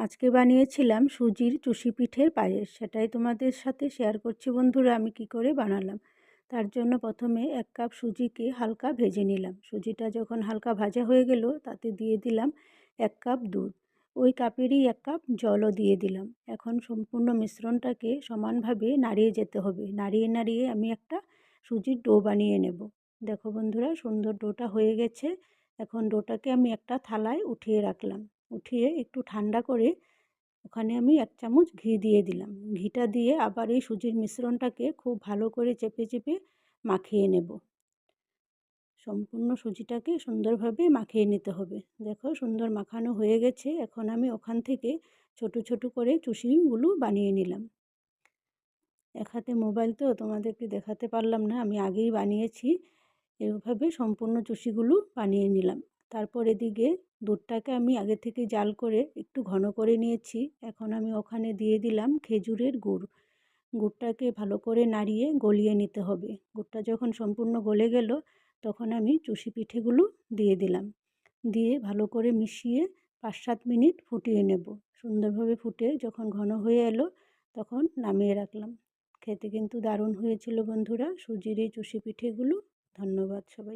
আজকে বানিয়েছিলাম সুজির চুষি পিঠের পায়েস, সেটাই তোমাদের সাথে শেয়ার করছি বন্ধুরা আমি কি করে বানালাম। তার জন্য প্রথমে 1 কাপ সুজিকে হালকা ভেজে নিলাম। সুজিটা যখন হালকা ভাজা হয়ে গেল তাতে দিয়ে দিলাম 1 কাপ দুধ, ওই কাপেরই 1 কাপ জলও দিয়ে দিলাম। এখন সম্পূর্ণ মিশ্রণটাকে সমানভাবে নাড়িয়ে যেতে হবে। নাড়িয়ে নাড়িয়ে আমি একটা সুজির ডো বানিয়ে নেব। দেখো বন্ধুরা, সুন্দর ডোটা হয়ে গেছে। এখন ডোটাকে আমি একটা থালায় উঠিয়ে রাখলাম। উঠিয়ে একটু ঠান্ডা করে ওখানে আমি 1 চামচ ঘি দিয়ে দিলাম। ঘিটা দিয়ে আবার এই সুজির মিশ্রণটাকে খুব ভালো করে চেপে চেপে মাখিয়ে নেব। সম্পূর্ণ সুজিটাকে সুন্দরভাবে মাখিয়ে নিতে হবে। দেখো সুন্দর মাখানো হয়ে গেছে। এখন আমি ওখান থেকে ছোট ছোট করে চুষিগুলো বানিয়ে নিলাম। এক হাতে মোবাইল তো তোমাদেরকে দেখাতে পারলাম না, আমি আগেই বানিয়েছি। এভাবে সম্পূর্ণ চুষিগুলো বানিয়ে নিলাম। তারপর এদিকে দুধটাকে আমি আগে থেকে জাল করে একটু ঘন করে নিয়েছি। এখন আমি ওখানে দিয়ে দিলাম খেজুরের গুড়। গুড়টাকে ভালো করে নাড়িয়ে গলিয়ে নিতে হবে। গুড়টা যখন সম্পূর্ণ গলে গেল তখন আমি চুষি পিঠেগুলো দিয়ে দিলাম। দিয়ে ভালো করে মিশিয়ে 5-7 মিনিট ফুটিয়ে নেব। সুন্দরভাবে ফুটে যখন ঘন হয়ে এলো তখন নামিয়ে রাখলাম। খেতে কিন্তু দারুণ হয়েছিল বন্ধুরা সুজির এই চুষি পিঠেগুলো। ধন্যবাদ সবাই।